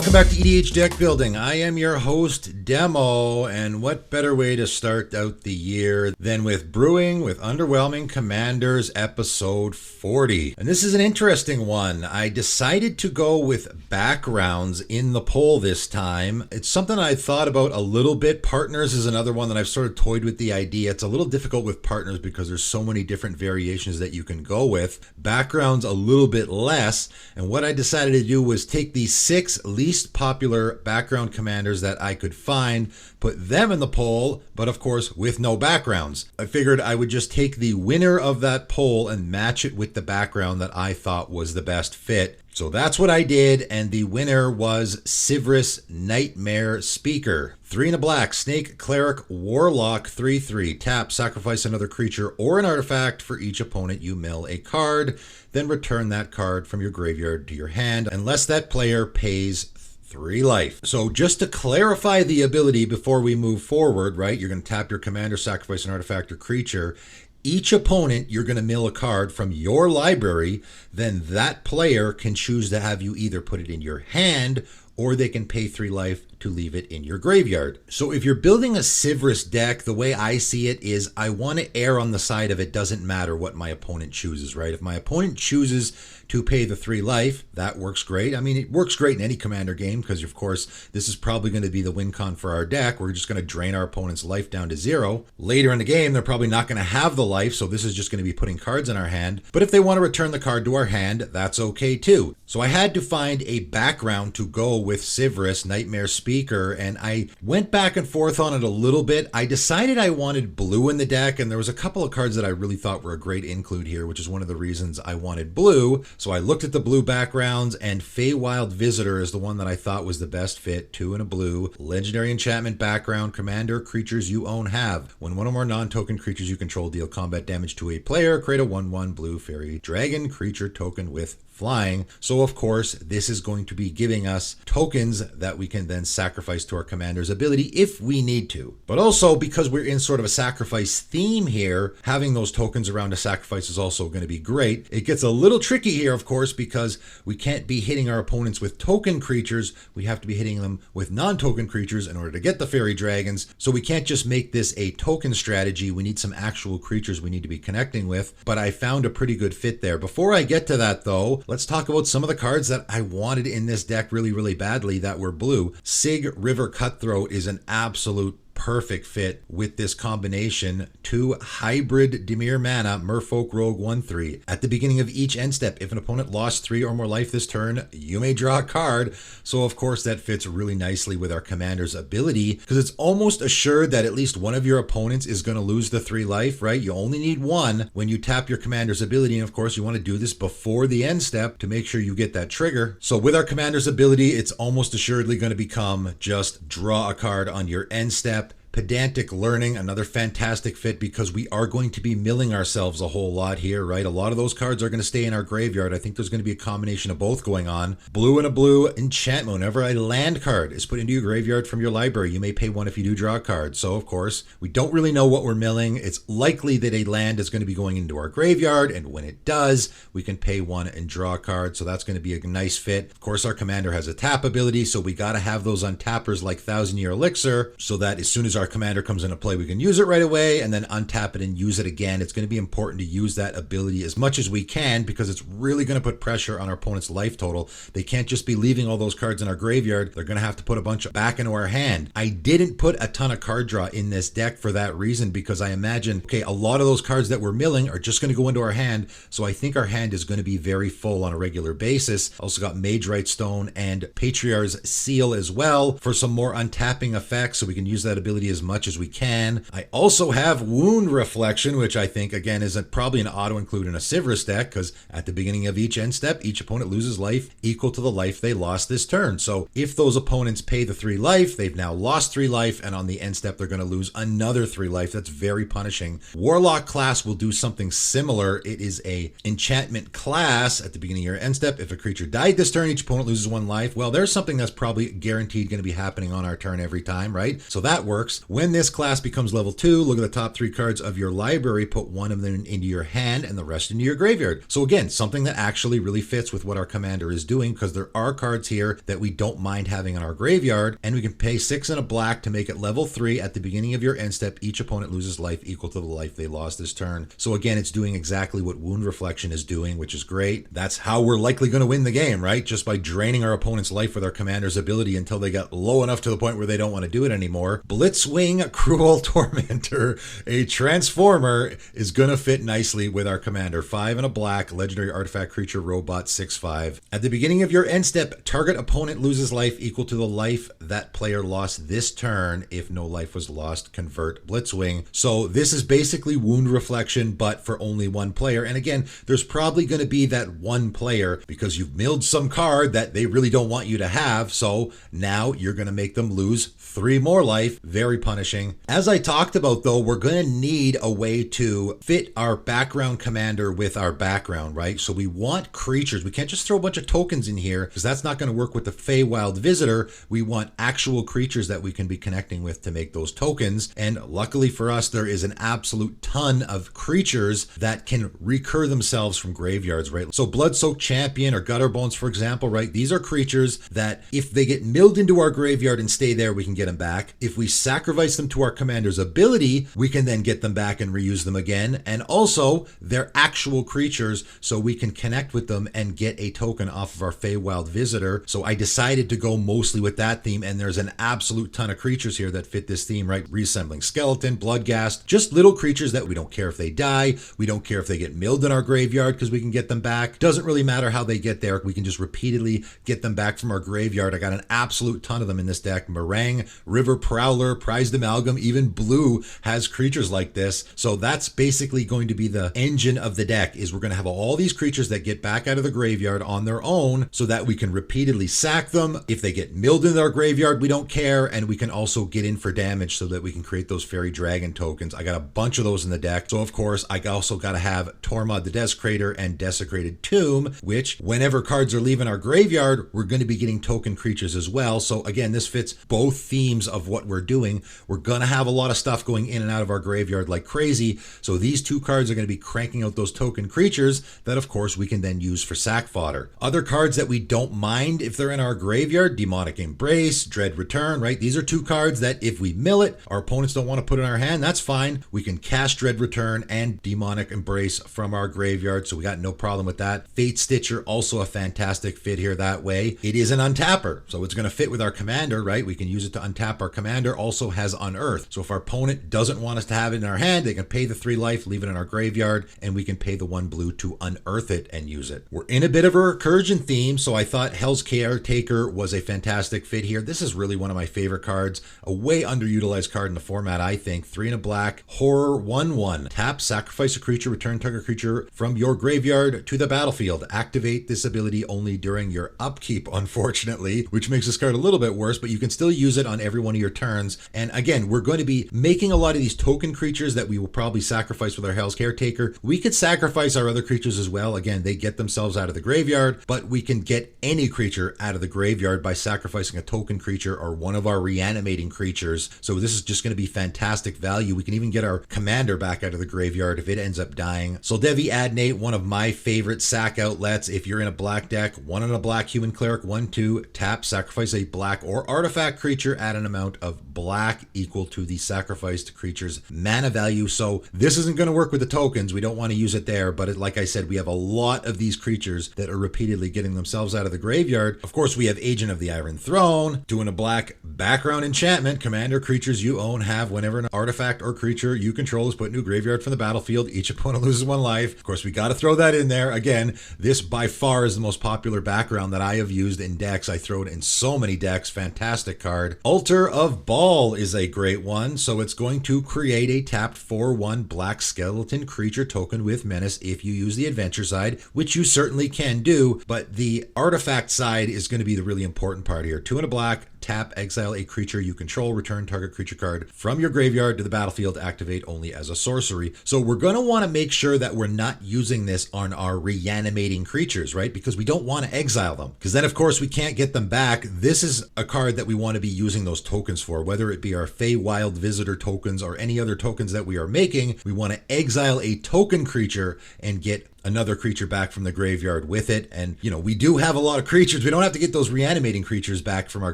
Welcome back to EDH Deck Building. I am your host, Demo, and what better way to start out the year than with Brewing with Underwhelming Commanders episode 40. And this is an interesting one. I decided to go with backgrounds in the poll this time. It's something I thought about a little bit. Partners is another one that I've sort of toyed with the idea. It's a little difficult with partners because there's so many different variations that you can go with. Backgrounds a little bit less. And what I decided to do was take these 6 least popular background commanders that I could find, put them in the poll, but of course with no backgrounds. I figured I would just take the winner of that poll and match it with the background that I thought was the best fit. So that's what I did, and the winner was Sivriss Nightmare Speaker. 3 and a black, Snake, Cleric, Warlock, 3/3. Tap, sacrifice another creature or an artifact. For each opponent you mill a card, then return that card from your graveyard to your hand, unless that player pays 3 life. So just to clarify the ability before we move forward, right? You're going to tap your commander, sacrifice an artifact or creature. Each opponent, you're going to mill a card from your library, then that player can choose to have you either put it in your hand or they can pay 3 life to leave it in your graveyard. So if you're building a Sivriss deck, the way I see it is I want to err on the side of it doesn't matter what my opponent chooses, right? If my opponent chooses to pay the 3 life, that works great. I mean, it works great in any commander game because, of course, this is probably going to be the win con for our deck. We're just going to drain our opponent's life down to 0. Later in the game, they're probably not going to have the life, so this is just going to be putting cards in our hand. But if they want to return the card to our hand, that's okay too. So I had to find a background to go with Sivriss Nightmare Speaker, and I went back and forth on it a little bit. I decided I wanted blue in the deck, and there was a couple of cards that I really thought were a great include here, which is one of the reasons I wanted blue. So I looked at the blue backgrounds, and Feywild Visitor is the one that I thought was the best fit. 2 and a blue. Legendary enchantment background. Commander creatures you own have. When one or more non-token creatures you control deal combat damage to a player, create a 1/1 blue fairy dragon creature token with flying. So of course, this is going to be giving us tokens that we can then sacrifice to our commander's ability if we need to. But also, because we're in sort of a sacrifice theme here, having those tokens around a sacrifice is also going to be great. It gets a little tricky here, of course, because we can't be hitting our opponents with token creatures. We have to be hitting them with non-token creatures in order to get the fairy dragons. So we can't just make this a token strategy. We need some actual creatures we need to be connecting with. But I found a pretty good fit there. Before I get to that though, let's talk about some of the cards that I wanted in this deck really, really badly that were blue. Sig River Cutthroat is an absolute perfect fit with this combination. 2 hybrid Dimir mana, Merfolk Rogue 1/3. At the beginning of each end step, if an opponent lost 3 or more life this turn, you may draw a card. So of course that fits really nicely with our commander's ability because it's almost assured that at least one of your opponents is going to lose the 3 life, right? You only need 1 when you tap your commander's ability. And of course you want to do this before the end step to make sure you get that trigger. So with our commander's ability, it's almost assuredly going to become just draw a card on your end step. Pedantic Learning, another fantastic fit because we are going to be milling ourselves a whole lot here, right? A lot of those cards are going to stay in our graveyard. I think there's going to be a combination of both going on. Blue and a blue enchantment. Whenever a land card is put into your graveyard from your library, you may pay 1 if you do draw a card. So of course, we don't really know what we're milling. It's likely that a land is going to be going into our graveyard, and when it does, we can pay 1 and draw a card. So that's going to be a nice fit. Of course, our commander has a tap ability, so we got to have those untappers like Thousand Year Elixir so that as soon as our commander comes into play, we can use it right away and then untap it and use it again. It's going to be important to use that ability as much as we can because it's really going to put pressure on our opponent's life total. They can't just be leaving all those cards in our graveyard. They're going to have to put a bunch back into our hand. I didn't put a ton of card draw in this deck for that reason because I imagine, okay, a lot of those cards that we're milling are just going to go into our hand. So I think our hand is going to be very full on a regular basis. Also got Mage Right Stone and Patriarch's Seal as well for some more untapping effects so we can use that ability as much as we can. I also have Wound Reflection, which I think, again, is probably an auto-include in a Sivriss deck because at the beginning of each end step, each opponent loses life equal to the life they lost this turn. So if those opponents pay the 3 life, they've now lost 3 life, and on the end step, they're going to lose another 3 life. That's very punishing. Warlock class will do something similar. It is a enchantment class at the beginning of your end step. If a creature died this turn, each opponent loses 1 life. Well, there's something that's probably guaranteed going to be happening on our turn every time, right? So that works. When this class becomes level 2, look at the top 3 cards of your library, put one of them into your hand and the rest into your graveyard. So again, something that actually really fits with what our commander is doing, because there are cards here that we don't mind having in our graveyard, and we can pay 6 and a black to make it level 3. At the beginning of your end step, each opponent loses life equal to the life they lost this turn. So again, it's doing exactly what Wound Reflection is doing, which is great. That's how we're likely going to win the game, right? Just by draining our opponent's life with our commander's ability until they get low enough to the point where they don't want to do it anymore. Blitzwing Cruel Tormentor, a transformer, is going to fit nicely with our commander. 5 and a black, legendary artifact creature, robot, 6/5. At the beginning of your end step, target opponent loses life equal to the life that player lost this turn. If no life was lost, convert Blitzwing. So this is basically Wound Reflection, but for only one player. And again, there's probably going to be that one player because you've milled some card that they really don't want you to have. So now you're going to make them lose 3 more life. Very punishing. As I talked about though, we're going to need a way to fit our background commander with our background, right? So we want creatures. We can't just throw a bunch of tokens in here because that's not going to work with the Feywild Visitor. We want actual creatures that we can be connecting with to make those tokens. And luckily for us, there is an absolute ton of creatures that can recur themselves from graveyards, right? So Blood-Soaked Champion or Gutterbones, for example, right? These are creatures that if they get milled into our graveyard and stay there, we can get them back. If we sacrifice them to our commander's ability, we can then get them back and reuse them again. And also, they're actual creatures, so we can connect with them and get a token off of our Feywild Visitor. So I decided to go mostly with that theme, and there's an absolute ton of creatures here that fit this theme, right? Reassembling Skeleton, Bloodghast, just little creatures that we don't care if they die. We don't care if they get milled in our graveyard because we can get them back. Doesn't really matter how they get there. We can just repeatedly get them back from our graveyard. I got an absolute ton of them in this deck. Meringue, River Prowler, Prized Amalgam, even Blue has creatures like this. So that's basically going to be the engine of the deck, is we're going to have all these creatures that get back out of the graveyard on their own so that we can repeatedly sack them. If they get milled in our graveyard, we don't care. And we can also get in for damage so that we can create those Fairy Dragon tokens. I got a bunch of those in the deck. So of course, I also got to have Tormod the Desecrator and Desecrated Tomb, which whenever cards are leaving our graveyard, we're going to be getting token creatures as well. So again, this fits both themes of what we're doing. We're going to have a lot of stuff going in and out of our graveyard like crazy. So these 2 cards are going to be cranking out those token creatures that of course we can then use for sack fodder. Other cards that we don't mind if they're in our graveyard, Demonic Embrace, Dread Return, right? These are 2 cards that if we mill it, our opponents don't want to put in our hand, that's fine. We can cast Dread Return and Demonic Embrace from our graveyard, so we got no problem with that. Fate Stitcher, also a fantastic fit here that way. It is an untapper, so it's going to fit with our commander, right? We can use it to untap our commander. Also has Unearth. So if our opponent doesn't want us to have it in our hand, they can pay the 3 life, leave it in our graveyard, and we can pay the 1 blue to unearth it and use it. We're in a bit of a recursion theme, so I thought Hell's Caretaker was a fantastic fit here. This is really one of my favorite cards. A way underutilized card in the format, I think. 3 and a black, horror, 1/1. Tap, sacrifice a creature, return target creature from your graveyard to the battlefield. Activate this ability only during your upkeep, unfortunately, which makes this card a little bit worse, but you can still use it on every one of your turns. And again, we're going to be making a lot of these token creatures that we will probably sacrifice with our Hell's Caretaker. We could sacrifice our other creatures as well. Again, they get themselves out of the graveyard, but we can get any creature out of the graveyard by sacrificing a token creature or one of our reanimating creatures. So this is just going to be fantastic value. We can even get our commander back out of the graveyard if it ends up dying. Soldevi Adnate, one of my favorite sack outlets. If you're in a black deck, 1 and a black human cleric, 1/2, tap, sacrifice a black or artifact creature at an amount of black equal to the sacrificed creature's mana value. So this isn't going to work with the tokens. We don't want to use it there, but like I said, we have a lot of these creatures that are repeatedly getting themselves out of the graveyard. Of course, we have Agent of the Iron Throne, 2 and a black, background enchantment. Commander creatures you own have whenever an artifact or creature you control is put into a graveyard from the battlefield, each opponent loses 1 life. Of course, we got to throw that in there. Again, this by far is the most popular background that I have used in decks. I throw it in so many decks. Fantastic card. Altar of Baal is a great one. So it's going to create a tapped 4/1 black skeleton creature token with menace if you use the adventure side, which you certainly can do, but the artifact side is going to be the really important part here. 2 and a black, tap, exile a creature you control, return target creature card from your graveyard to the battlefield, activate only as a sorcery. So we're going to want to make sure that we're not using this on our reanimating creatures, right? Because we don't want to exile them, because then of course we can't get them back. This is a card that we want to be using those tokens for, whether it be our Feywild Visitor tokens or any other tokens that we are making. We want to exile a token creature and get another creature back from the graveyard with it. And, you know, we do have a lot of creatures. We don't have to get those reanimating creatures back from our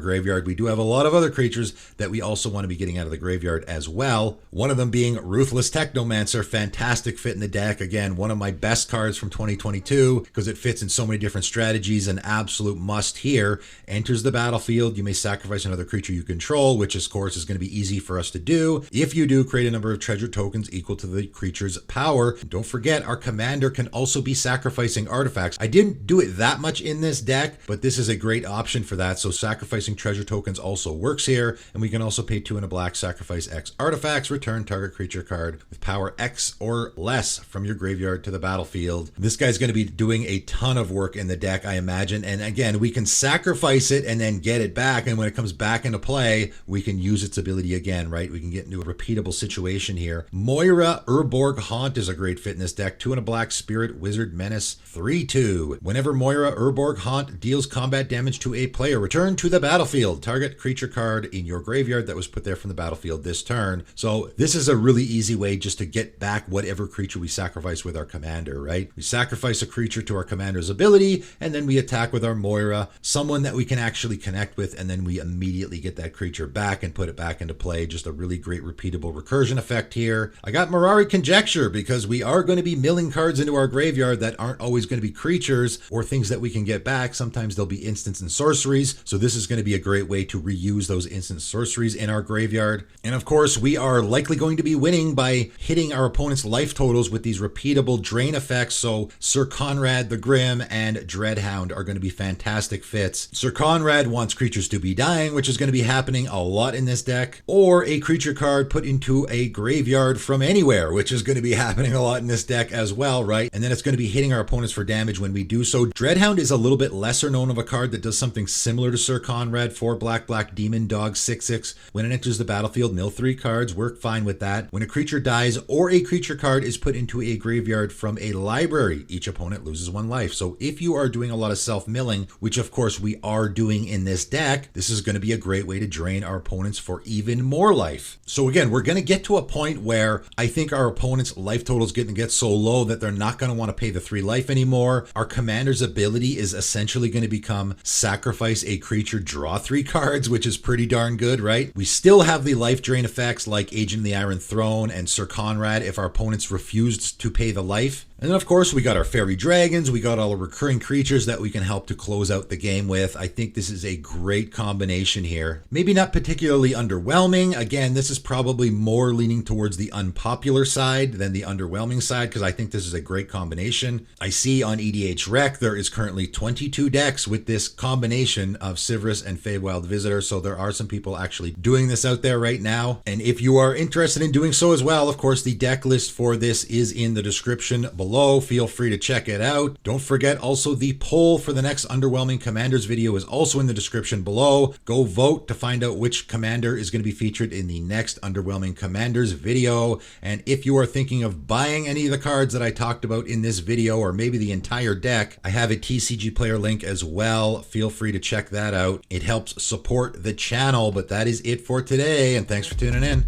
graveyard. We do have a lot of other creatures that we also want to be getting out of the graveyard as well. One of them being Ruthless Technomancer. Fantastic fit in the deck. Again, one of my best cards from 2022 because it fits in so many different strategies. An absolute must here. Enters the battlefield. You may sacrifice another creature you control, which of course is going to be easy for us to do. If you do, create a number of treasure tokens equal to the creature's power. Don't forget, our commander can also be sacrificing artifacts. I didn't do it that much in this deck, but this is a great option for that. So sacrificing treasure tokens also works here. And we can also pay 2 and a black, sacrifice X artifacts, return target creature card with power X or less from your graveyard to the battlefield. This guy's going to be doing a ton of work in the deck, I imagine. And again, we can sacrifice it and then get it back. And when it comes back into play, we can use its ability again, right? We can get into a repeatable situation here. Moira Urborg Haunt is a great fit in this deck. 2 and a black, spirit wizard menace, 3/2. Whenever Moira Urborg Haunt deals combat damage to a player, return to the battlefield target creature card in your graveyard that was put there from the battlefield this turn. So this is a really easy way just to get back whatever creature we sacrifice with our commander, right? We sacrifice a creature to our commander's ability, and then we attack with our Moira, someone that we can actually connect with, and then we immediately get that creature back and put it back into play. Just a really great repeatable recursion effect here. I got Mirari Conjecture because we are going to be milling cards into our graveyard that aren't always going to be creatures or things that we can get back. Sometimes they'll be instants and sorceries. So this is going to be a great way to reuse those instant sorceries in our graveyard. And of course, we are likely going to be winning by hitting our opponent's life totals with these repeatable drain effects. So Sir Conrad the Grim and Dreadhound are going to be fantastic fits. Sir Conrad wants creatures to be dying, which is going to be happening a lot in this deck, or a creature card put into a graveyard from anywhere, which is going to be happening a lot in this deck as well, right? And then it's going to be hitting our opponents for damage when we do so. Dreadhound is a little bit lesser known of a card that does something similar to Sir Conrad. 4 black demon dog, 6/6. When it enters the battlefield, mill 3 cards. Work fine with that. When a creature dies or a creature card is put into a graveyard from a library, each opponent loses 1 life. So if you are doing a lot of self-milling, which of course we are doing in this deck, this is going to be a great way to drain our opponents for even more life. So again, we're going to get to a point where I think our opponent's life total is going to get so low that they're not going to want to pay the 3 life anymore. Our commander's ability is essentially going to become sacrifice a creature, draw 3 cards, which is pretty darn good, right? We still have the life drain effects like Agent of the Iron Throne and Sir Conrad if our opponents refused to pay the life. And then, of course, we got our fairy dragons. We got all the recurring creatures that we can help to close out the game with. I think this is a great combination here. Maybe not particularly underwhelming. Again, this is probably more leaning towards the unpopular side than the underwhelming side because I think this is a great combination. I see on EDH Rec there is currently 22 decks with this combination of Sivriss and Feywild Visitor. So there are some people actually doing this out there right now. And if you are interested in doing so as well, of course, the deck list for this is in the description below. Feel free to check it out. Don't forget also the poll for the next Underwhelming Commanders video is also in the description below. Go vote to find out which commander is going to be featured in the next Underwhelming Commanders video. And if you are thinking of buying any of the cards that I talked about in this video, or maybe the entire deck, I have a TCG Player link as well. Feel free to check that out. It helps support the channel, but that is it for today, and thanks for tuning in.